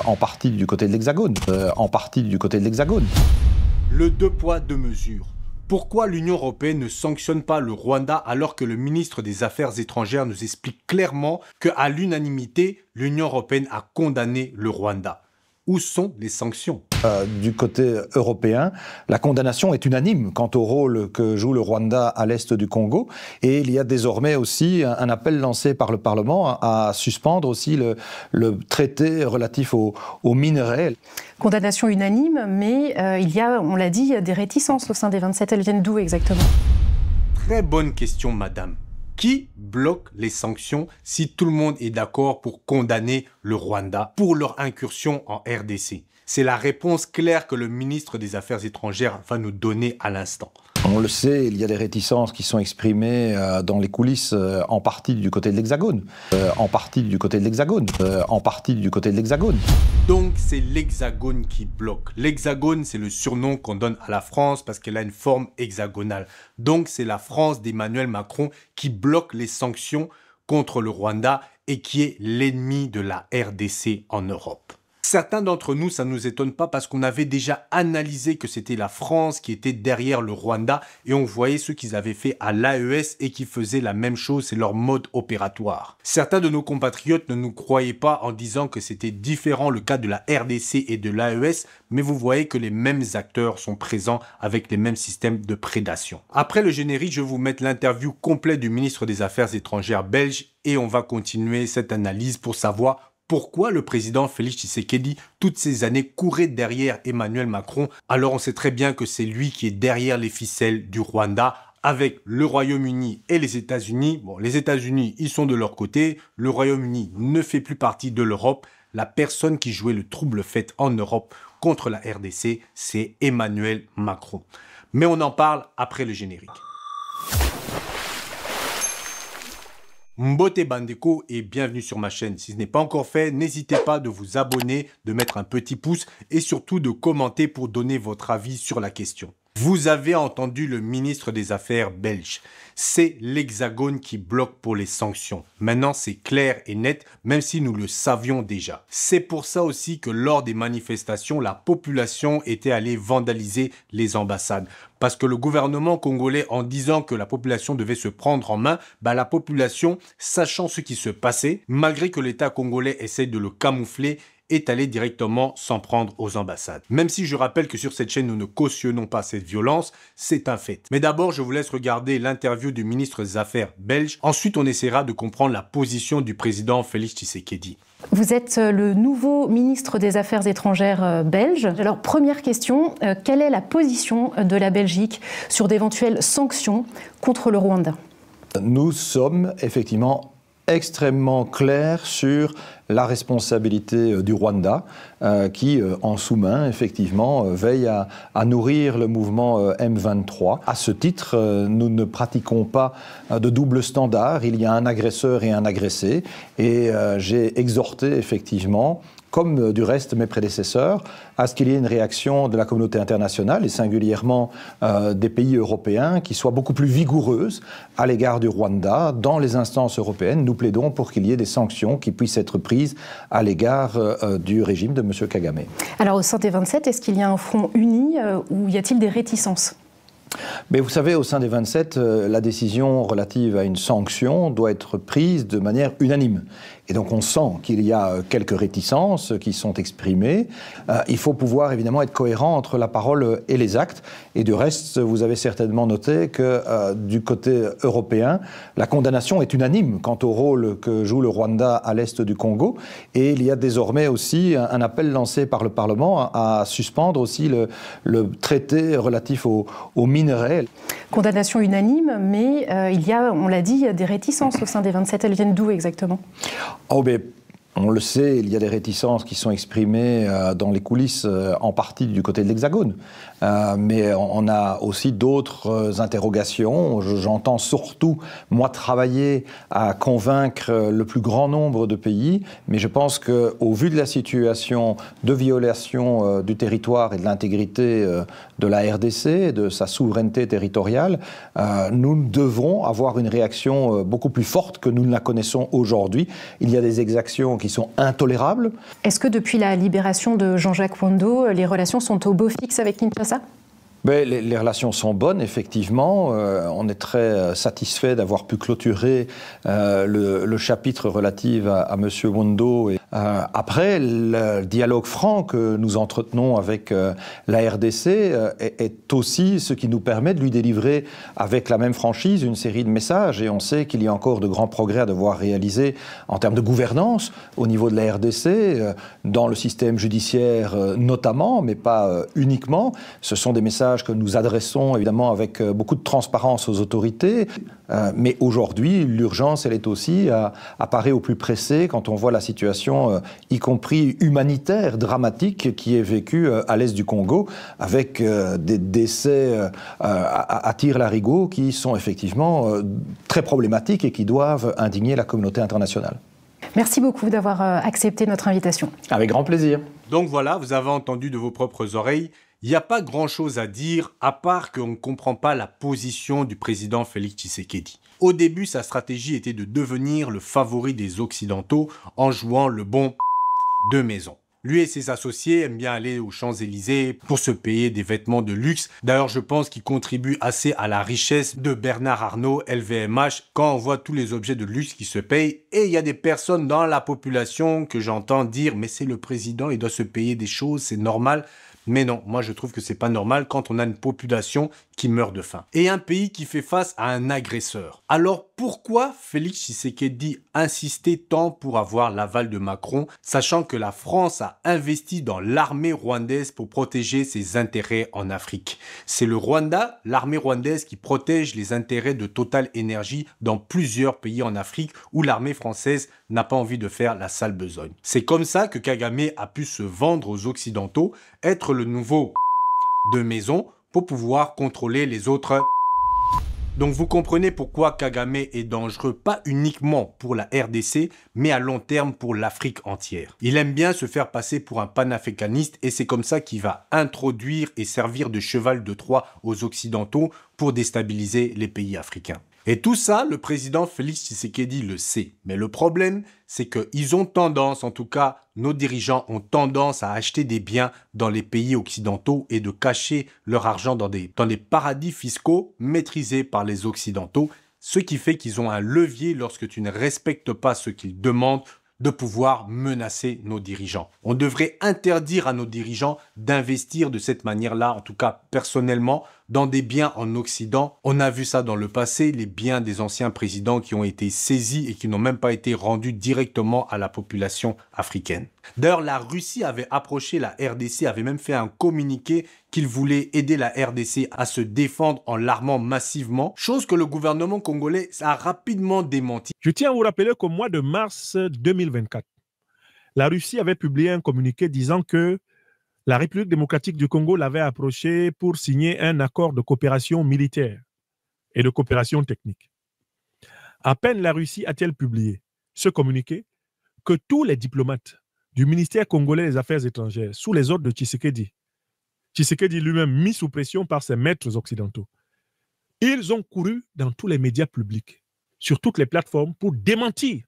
en partie du côté de l'Hexagone, Le deux poids, deux mesures. Pourquoi l'Union européenne ne sanctionne pas le Rwanda alors que le ministre des Affaires étrangères nous explique clairement qu'à l'unanimité, l'Union européenne a condamné le Rwanda? Où sont les sanctions? Du côté européen, la condamnation est unanime quant au rôle que joue le Rwanda à l'est du Congo. Et il y a désormais aussi un appel lancé par le Parlement à suspendre aussi le traité relatif aux minerais. Condamnation unanime, mais il y a, on l'a dit, des réticences au sein des 27. Elles viennent d'où exactement? Très bonne question, madame. Qui bloque les sanctions si tout le monde est d'accord pour condamner le Rwanda pour leur incursion en RDC? C'est la réponse claire que le ministre des Affaires étrangères va nous donner à l'instant. On le sait, il y a des réticences qui sont exprimées dans les coulisses, en partie du côté de l'Hexagone. Donc c'est l'Hexagone qui bloque. L'Hexagone, c'est le surnom qu'on donne à la France parce qu'elle a une forme hexagonale. Donc c'est la France d'Emmanuel Macron qui bloque les sanctions contre le Rwanda et qui est l'ennemi de la RDC en Europe. Certains d'entre nous, ça ne nous étonne pas parce qu'on avait déjà analysé que c'était la France qui était derrière le Rwanda et on voyait ce qu'ils avaient fait à l'AES et qui faisaient la même chose, c'est leur mode opératoire. Certains de nos compatriotes ne nous croyaient pas en disant que c'était différent le cas de la RDC et de l'AES, mais vous voyez que les mêmes acteurs sont présents avec les mêmes systèmes de prédation. Après le générique, je vais vous mettre l'interview complète du ministre des Affaires étrangères belge et on va continuer cette analyse pour savoir pourquoi le président Félix Tshisekedi, toutes ces années, courait derrière Emmanuel Macron, alors on sait très bien que c'est lui qui est derrière les ficelles du Rwanda, avec le Royaume-Uni et les États-Unis. Bon, les États-Unis, ils sont de leur côté, le Royaume-Uni ne fait plus partie de l'Europe. La personne qui jouait le trouble fait en Europe contre la RDC, c'est Emmanuel Macron. Mais on en parle après le générique. Mbote Bandeko et bienvenue sur ma chaîne. Si ce n'est pas encore fait, n'hésitez pas de vous abonner, de mettre un petit pouce et surtout de commenter pour donner votre avis sur la question. Vous avez entendu le ministre des Affaires belge. C'est l'Hexagone qui bloque pour les sanctions. Maintenant, c'est clair et net, même si nous le savions déjà. C'est pour ça aussi que lors des manifestations, la population était allée vandaliser les ambassades. Parce que le gouvernement congolais, en disant que la population devait se prendre en main, la population, sachant ce qui se passait, malgré que l'État congolais essaye de le camoufler, est allé directement s'en prendre aux ambassades. Même si je rappelle que sur cette chaîne, nous ne cautionnons pas cette violence, c'est un fait. Mais d'abord, je vous laisse regarder l'interview du ministre des Affaires belge. Ensuite, on essaiera de comprendre la position du président Félix Tshisekedi. Vous êtes le nouveau ministre des Affaires étrangères belge. Alors, première question, quelle est la position de la Belgique sur d'éventuelles sanctions contre le Rwanda? Nous sommes effectivement extrêmement clair sur la responsabilité du Rwanda qui, en sous-main, effectivement, veille à nourrir le mouvement M23. À ce titre, nous ne pratiquons pas de double standard. Il y a un agresseur et un agressé. Et j'ai exhorté, effectivement, comme du reste mes prédécesseurs, à ce qu'il y ait une réaction de la communauté internationale et singulièrement des pays européens qui soit beaucoup plus vigoureuse à l'égard du Rwanda. Dans les instances européennes, nous plaidons pour qu'il y ait des sanctions qui puissent être prises à l'égard du régime de M. Kagame. Alors au sein des 27, est-ce qu'il y a un front uni ou y a-t-il des réticences ? Mais vous savez, au sein des 27, la décision relative à une sanction doit être prise de manière unanime. Et donc on sent qu'il y a quelques réticences qui sont exprimées. Il faut pouvoir évidemment être cohérent entre la parole et les actes. Et du reste, vous avez certainement noté que du côté européen, la condamnation est unanime quant au rôle que joue le Rwanda à l'est du Congo. Et il y a désormais aussi un appel lancé par le Parlement à suspendre aussi le traité relatif aux minerais. Condamnation unanime, mais il y a, on l'a dit, des réticences au sein des 27. Elles viennent d'où exactement ? Oh, mais on le sait, il y a des réticences qui sont exprimées dans les coulisses, en partie du côté de l'Hexagone. Mais on a aussi d'autres interrogations. J'entends surtout, moi, travailler à convaincre le plus grand nombre de pays. Mais je pense qu'au vu de la situation de violation du territoire et de l'intégrité de la RDC, de sa souveraineté territoriale, nous devrons avoir une réaction beaucoup plus forte que nous ne la connaissons aujourd'hui. Il y a des exactions qui sont intolérables. Est-ce que depuis la libération de Jean-Jacques Wando, les relations sont au beau fixe avec Kinshasa ? Mais les relations sont bonnes, effectivement. On est très satisfait d'avoir pu clôturer le chapitre relatif à M. Wando. Après, le dialogue franc que nous entretenons avec la RDC est aussi ce qui nous permet de lui délivrer avec la même franchise une série de messages. Et on sait qu'il y a encore de grands progrès à devoir réaliser en termes de gouvernance au niveau de la RDC, dans le système judiciaire notamment, mais pas uniquement. Ce sont des messages que nous adressons évidemment avec beaucoup de transparence aux autorités. Mais aujourd'hui, l'urgence, elle est aussi apparaît au plus pressé quand on voit la situation, y compris humanitaire, dramatique, qui est vécue à l'est du Congo, avec des décès à tire-larigot qui sont effectivement très problématiques et qui doivent indigner la communauté internationale. Merci beaucoup d'avoir accepté notre invitation. Avec grand plaisir. Donc voilà, vous avez entendu de vos propres oreilles. Il n'y a pas grand-chose à dire, à part qu'on ne comprend pas la position du président Félix Tshisekedi. Au début, sa stratégie était de devenir le favori des Occidentaux en jouant le bon de maison. Lui et ses associés aiment bien aller aux Champs-Élysées pour se payer des vêtements de luxe. D'ailleurs, je pense qu'il contribue assez à la richesse de Bernard Arnault, LVMH, quand on voit tous les objets de luxe qui se payent. Et il y a des personnes dans la population que j'entends dire « mais c'est le président, il doit se payer des choses, c'est normal ». Mais non, moi je trouve que c'est pas normal quand on a une population qui meurt de faim. Et un pays qui fait face à un agresseur. Alors pourquoi Félix Tshisekedi insistait tant pour avoir l'aval de Macron, sachant que la France a investi dans l'armée rwandaise pour protéger ses intérêts en Afrique? C'est le Rwanda, l'armée rwandaise, qui protège les intérêts de Total Energy dans plusieurs pays en Afrique où l'armée française n'a pas envie de faire la sale besogne. C'est comme ça que Kagame a pu se vendre aux Occidentaux, être le nouveau de maison pour pouvoir contrôler les autres. Donc vous comprenez pourquoi Kagame est dangereux, pas uniquement pour la RDC, mais à long terme pour l'Afrique entière. Il aime bien se faire passer pour un panafricaniste et c'est comme ça qu'il va introduire et servir de cheval de Troie aux Occidentaux pour déstabiliser les pays africains. Et tout ça, le président Félix Tshisekedi le sait. Mais le problème, c'est qu'ils ont tendance, en tout cas, nos dirigeants ont tendance à acheter des biens dans les pays occidentaux et de cacher leur argent dans des paradis fiscaux maîtrisés par les Occidentaux, ce qui fait qu'ils ont un levier lorsque tu ne respectes pas ce qu'ils demandent de pouvoir menacer nos dirigeants. On devrait interdire à nos dirigeants d'investir de cette manière-là, en tout cas personnellement, dans des biens en Occident. On a vu ça dans le passé, les biens des anciens présidents qui ont été saisis et qui n'ont même pas été rendus directement à la population africaine. D'ailleurs, la Russie avait approché la RDC, avait même fait un communiqué qu'il voulait aider la RDC à se défendre en l'armant massivement, chose que le gouvernement congolais a rapidement démenti. Je tiens à vous rappeler qu'au mois de mars 2024, la Russie avait publié un communiqué disant que la République démocratique du Congo l'avait approché pour signer un accord de coopération militaire et de coopération technique. À peine la Russie a-t-elle publié ce communiqué que tous les diplomates du ministère congolais des Affaires étrangères, sous les ordres de Tshisekedi lui-même mis sous pression par ses maîtres occidentaux, ils ont couru dans tous les médias publics, sur toutes les plateformes pour démentir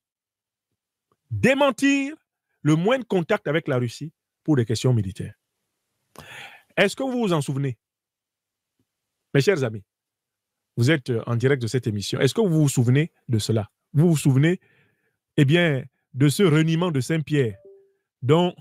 le moindre contact avec la Russie pour des questions militaires. Est-ce que vous vous en souvenez? Mes chers amis, vous êtes en direct de cette émission. Est-ce que vous vous souvenez de cela? Vous vous souvenez, eh bien, de ce reniement de Saint-Pierre dont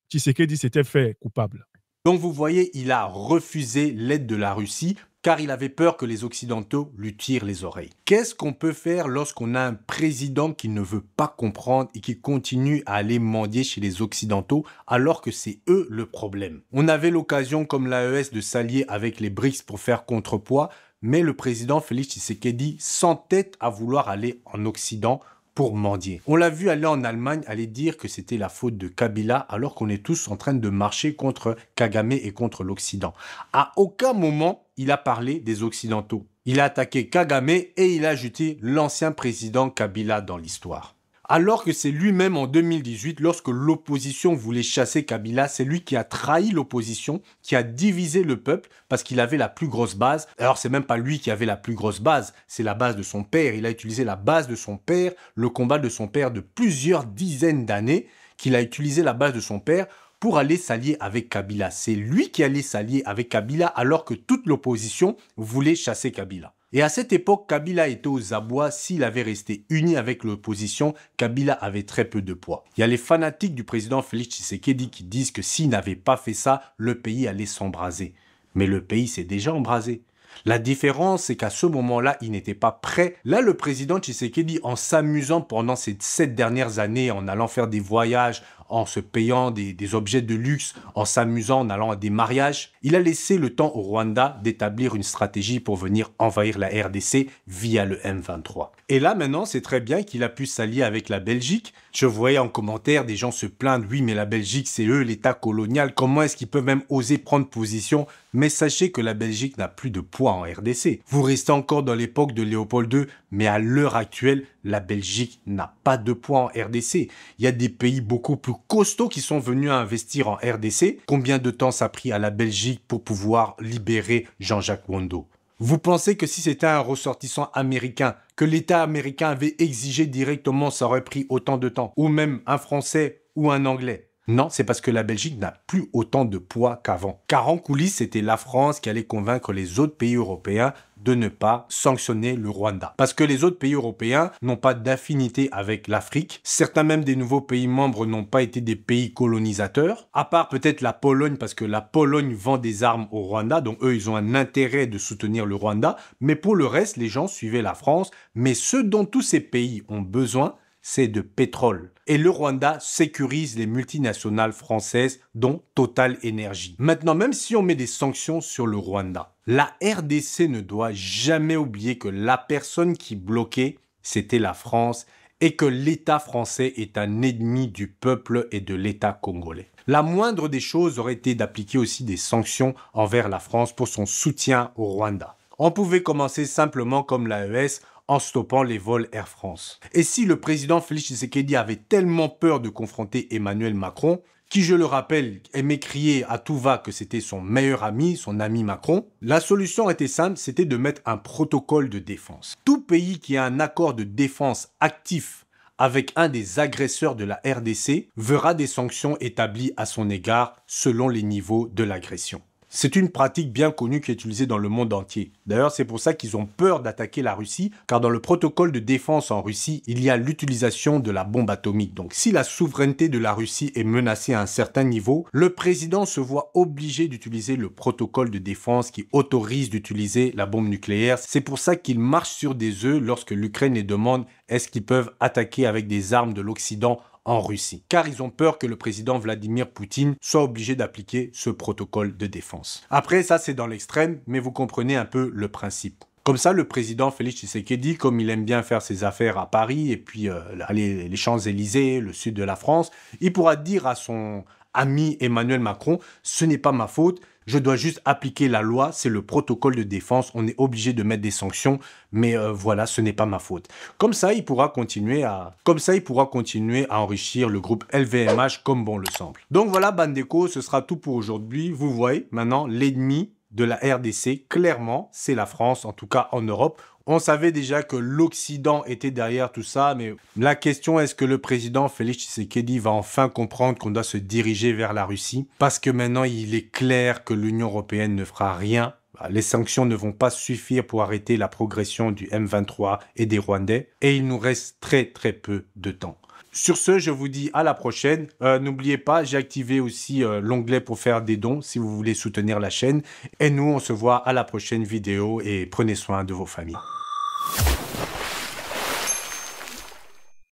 Tshisekedi s'était fait coupable? Donc vous voyez, il a refusé l'aide de la Russie car il avait peur que les Occidentaux lui tirent les oreilles. Qu'est-ce qu'on peut faire lorsqu'on a un président qui ne veut pas comprendre et qui continue à aller mendier chez les Occidentaux alors que c'est eux le problème? On avait l'occasion, comme l'AES, de s'allier avec les BRICS pour faire contrepoids, mais le président Félix Tshisekedi s'entête à vouloir aller en Occident pour mendier. On l'a vu aller en Allemagne, aller dire que c'était la faute de Kabila alors qu'on est tous en train de marcher contre Kagame et contre l'Occident. À aucun moment, il a parlé des Occidentaux. Il a attaqué Kagame et il a ajouté l'ancien président Kabila dans l'histoire. Alors que c'est lui-même en 2018, lorsque l'opposition voulait chasser Kabila, c'est lui qui a trahi l'opposition, qui a divisé le peuple parce qu'il avait la plus grosse base. Alors c'est même pas lui qui avait la plus grosse base, c'est la base de son père. Il a utilisé la base de son père, le combat de son père de plusieurs dizaines d'années, qu'il a utilisé la base de son père pour aller s'allier avec Kabila. C'est lui qui allait s'allier avec Kabila alors que toute l'opposition voulait chasser Kabila. Et à cette époque, Kabila était aux abois. S'il avait resté uni avec l'opposition, Kabila avait très peu de poids. Il y a les fanatiques du président Félix Tshisekedi qui disent que s'il n'avait pas fait ça, le pays allait s'embraser. Mais le pays s'est déjà embrasé. La différence, c'est qu'à ce moment-là, il n'était pas prêt. Là, le président Tshisekedi, en s'amusant pendant ces 7 dernières années, en allant faire des voyages, en se payant des objets de luxe, en s'amusant, en allant à des mariages, il a laissé le temps au Rwanda d'établir une stratégie pour venir envahir la RDC via le M23. Et là, maintenant, c'est très bien qu'il a pu s'allier avec la Belgique. Je voyais en commentaire des gens se plaindre, oui, mais la Belgique, c'est eux, l'État colonial. Comment est-ce qu'ils peuvent même oser prendre position? Mais sachez que la Belgique n'a plus de poids en RDC. Vous restez encore dans l'époque de Léopold II, mais à l'heure actuelle, la Belgique n'a pas de poids en RDC. Il y a des pays beaucoup plus costauds qui sont venus investir en RDC. Combien de temps ça a pris à la Belgique pour pouvoir libérer Jean-Jacques Wando? Vous pensez que si c'était un ressortissant américain, que l'État américain avait exigé directement, ça aurait pris autant de temps? Ou même un Français ou un Anglais? Non, c'est parce que la Belgique n'a plus autant de poids qu'avant. Car en coulisses, c'était la France qui allait convaincre les autres pays européens de ne pas sanctionner le Rwanda. Parce que les autres pays européens n'ont pas d'affinité avec l'Afrique. Certains même des nouveaux pays membres n'ont pas été des pays colonisateurs. À part peut-être la Pologne, parce que la Pologne vend des armes au Rwanda. Donc eux, ils ont un intérêt de soutenir le Rwanda. Mais pour le reste, les gens suivaient la France. Mais ce dont tous ces pays ont besoin, c'est de pétrole. Et le Rwanda sécurise les multinationales françaises, dont Total Energy. Maintenant, même si on met des sanctions sur le Rwanda, la RDC ne doit jamais oublier que la personne qui bloquait, c'était la France, et que l'État français est un ennemi du peuple et de l'État congolais. La moindre des choses aurait été d'appliquer aussi des sanctions envers la France pour son soutien au Rwanda. On pouvait commencer simplement comme l'AES, en stoppant les vols Air France. Et si le président Félix Tshisekedi avait tellement peur de confronter Emmanuel Macron, qui, je le rappelle, aimait crier à tout va que c'était son meilleur ami, son ami Macron, la solution était simple, c'était de mettre un protocole de défense. Tout pays qui a un accord de défense actif avec un des agresseurs de la RDC verra des sanctions établies à son égard selon les niveaux de l'agression. C'est une pratique bien connue qui est utilisée dans le monde entier. D'ailleurs, c'est pour ça qu'ils ont peur d'attaquer la Russie, car dans le protocole de défense en Russie, il y a l'utilisation de la bombe atomique. Donc, si la souveraineté de la Russie est menacée à un certain niveau, le président se voit obligé d'utiliser le protocole de défense qui autorise d'utiliser la bombe nucléaire. C'est pour ça qu'ils marchent sur des œufs lorsque l'Ukraine les demande est-ce qu'ils peuvent attaquer avec des armes de l'Occident en Russie, car ils ont peur que le président Vladimir Poutine soit obligé d'appliquer ce protocole de défense. Après, ça c'est dans l'extrême, mais vous comprenez un peu le principe. Comme ça, le président Félix Tshisekedi, comme il aime bien faire ses affaires à Paris et puis les Champs-Élysées, le sud de la France, il pourra dire à son ami Emmanuel Macron, ce n'est pas ma faute, je dois juste appliquer la loi, c'est le protocole de défense, on est obligé de mettre des sanctions, mais voilà, ce n'est pas ma faute. Comme ça, il pourra continuer à enrichir le groupe LVMH comme bon le semble. Donc voilà, Bandeko, ce sera tout pour aujourd'hui. Vous voyez, maintenant, l'ennemi de la RDC, clairement, c'est la France, en tout cas en Europe. On savait déjà que l'Occident était derrière tout ça, mais la question est-ce que le président Félix Tshisekedi va enfin comprendre qu'on doit se diriger vers la Russie? Parce que maintenant, il est clair que l'Union européenne ne fera rien. Les sanctions ne vont pas suffire pour arrêter la progression du M23 et des Rwandais. Et il nous reste très très peu de temps. Sur ce, je vous dis à la prochaine. N'oubliez pas, j'ai activé aussi l'onglet pour faire des dons si vous voulez soutenir la chaîne. Et nous, on se voit à la prochaine vidéo et prenez soin de vos familles.